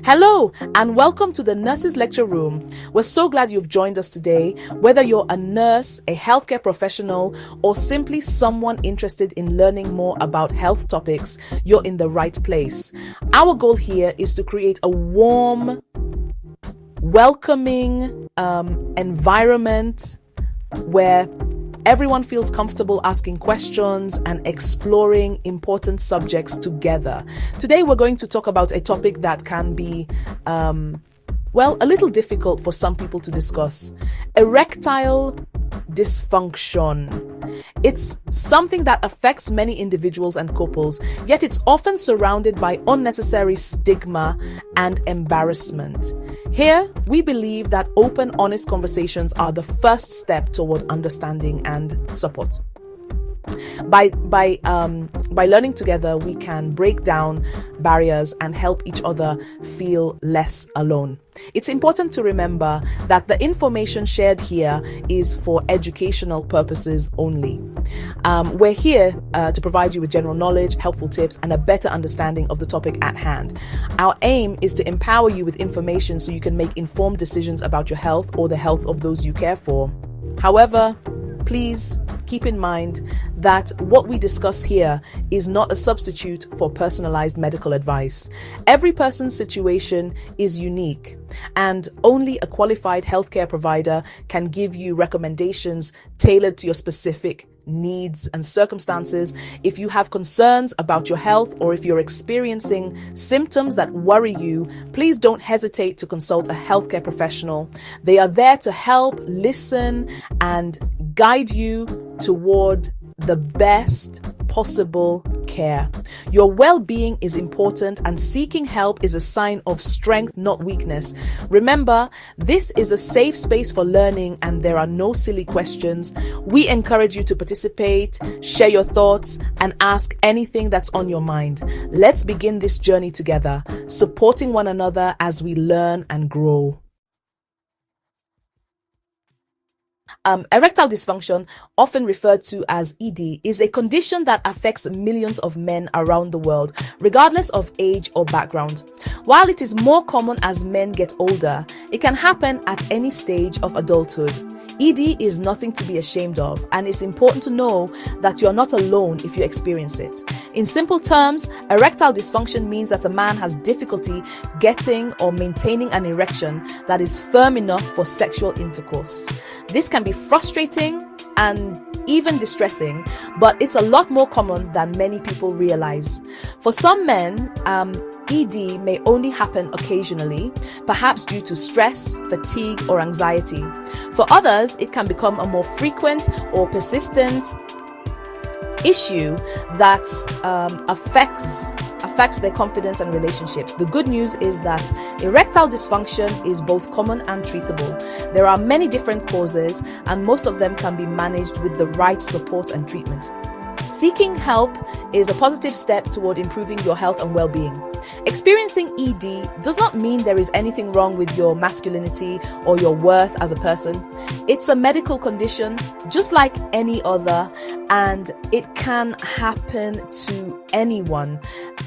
Hello, and welcome to the Nurses Lecture Room. We're so glad you've joined us today. Whether you're a nurse, a healthcare professional, or simply someone interested in learning more about health topics, you're in the right place. Our goal here is to create a warm, welcoming environment where everyone feels comfortable asking questions and exploring important subjects together. Today, we're going to talk about a topic that can be, a little difficult for some people to discuss. Erectile dysfunction. It's something that affects many individuals and couples, yet it's often surrounded by unnecessary stigma and embarrassment. Here, we believe that open, honest conversations are the first step toward understanding and support. By learning together, we can break down barriers and help each other feel less alone. It's important to remember that the information shared here is for educational purposes only. We're here to provide you with general knowledge, helpful tips, and a better understanding of the topic at hand. Our aim is to empower you with information so you can make informed decisions about your health or the health of those you care for. However, please keep in mind that what we discuss here is not a substitute for personalized medical advice. Every person's situation is unique, and only a qualified healthcare provider can give you recommendations tailored to your specific needs and circumstances. If you have concerns about your health or if you're experiencing symptoms that worry you, please don't hesitate to consult a healthcare professional. They are there to help, listen, and guide you toward the best possible care. Your well-being is important, and seeking help is a sign of strength, not weakness. Remember, this is a safe space for learning, and there are no silly questions. We encourage you to participate, share your thoughts, and ask anything that's on your mind. Let's begin this journey together, supporting one another as we learn and grow. Erectile dysfunction, often referred to as ED, is a condition that affects millions of men around the world, regardless of age or background. While it is more common as men get older, it can happen at any stage of adulthood. ED is nothing to be ashamed of, and it's important to know that you're not alone if you experience it. In simple terms, erectile dysfunction means that a man has difficulty getting or maintaining an erection that is firm enough for sexual intercourse. This can be frustrating and even distressing, but it's a lot more common than many people realize. For some men, ED may only happen occasionally, perhaps due to stress, fatigue, or anxiety. For others, it can become a more frequent or persistent issue that affects their confidence and relationships. The good news is that erectile dysfunction is both common and treatable. There are many different causes, and most of them can be managed with the right support and treatment. Seeking help is a positive step toward improving your health and well-being. Experiencing ED does not mean there is anything wrong with your masculinity or your worth as a person. It's a medical condition just like any other, and it can happen to anyone.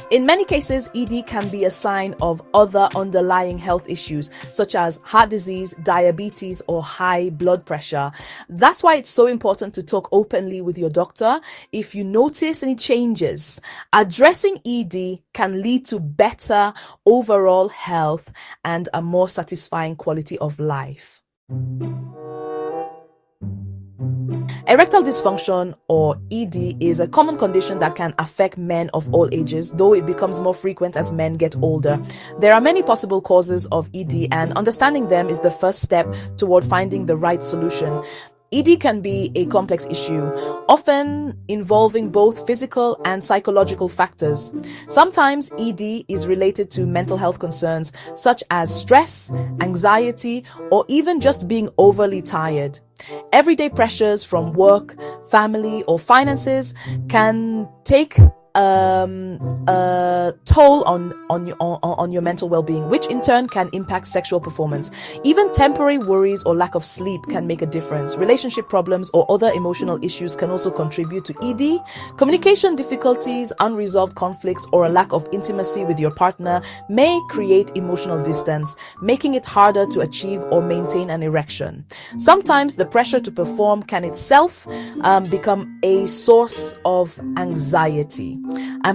In many cases, ED can be a sign of other underlying health issues such as heart disease, diabetes, or high blood pressure. That's why it's so important to talk openly with your doctor if you notice any changes. Addressing ED can lead to better overall health and a more satisfying quality of life. Erectile dysfunction, or ED, is a common condition that can affect men of all ages, though it becomes more frequent as men get older. There are many possible causes of ED, and understanding them is the first step toward finding the right solution. ED can be a complex issue, often involving both physical and psychological factors. Sometimes ED is related to mental health concerns such as stress, anxiety, or even just being overly tired. Everyday pressures from work, family, or finances can take a toll on your mental well-being, which in turn can impact sexual performance. Even temporary worries or lack of sleep can make a difference. Relationship problems or other emotional issues can also contribute to ED. Communication difficulties, unresolved conflicts, or a lack of intimacy with your partner may create emotional distance, making it harder to achieve or maintain an erection. Sometimes the pressure to perform can itself become a source of anxiety.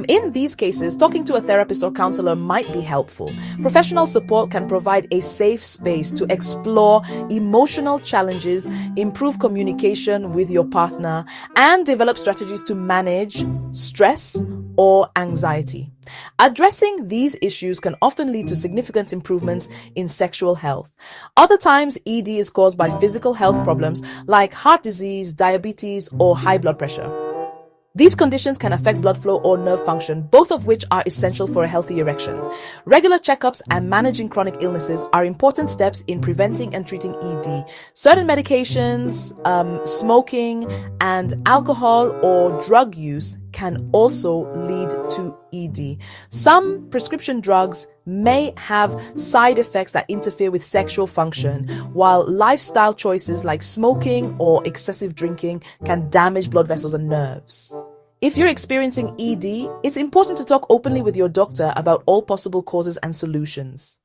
In these cases, talking to a therapist or counselor might be helpful. Professional support can provide a safe space to explore emotional challenges, improve communication with your partner, and develop strategies to manage stress or anxiety. Addressing these issues can often lead to significant improvements in sexual health. Other times, ED is caused by physical health problems like heart disease, diabetes, or high blood pressure. These conditions can affect blood flow or nerve function, both of which are essential for a healthy erection. Regular checkups and managing chronic illnesses are important steps in preventing and treating ED. Certain medications, smoking, and alcohol or drug use can also lead to ED. Some prescription drugs may have side effects that interfere with sexual function, while lifestyle choices like smoking or excessive drinking can damage blood vessels and nerves. If you're experiencing ED, it's important to talk openly with your doctor about all possible causes and solutions.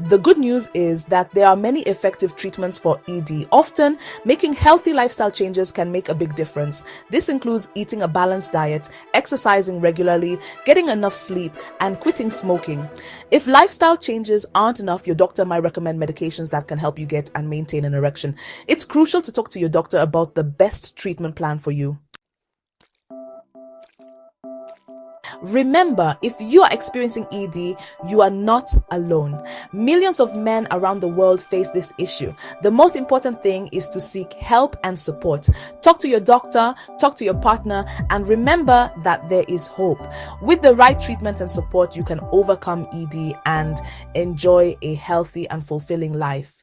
The good news is that there are many effective treatments for ED. Often, making healthy lifestyle changes can make a big difference. This includes eating a balanced diet, exercising regularly, getting enough sleep, and quitting smoking. If lifestyle changes aren't enough, your doctor might recommend medications that can help you get and maintain an erection. It's crucial to talk to your doctor about the best treatment plan for you. Remember, if you are experiencing ED, you are not alone. Millions of men around the world face this issue. The most important thing is to seek help and support. Talk to your doctor, talk to your partner, and remember that there is hope. With the right treatment and support, you can overcome ED and enjoy a healthy and fulfilling life.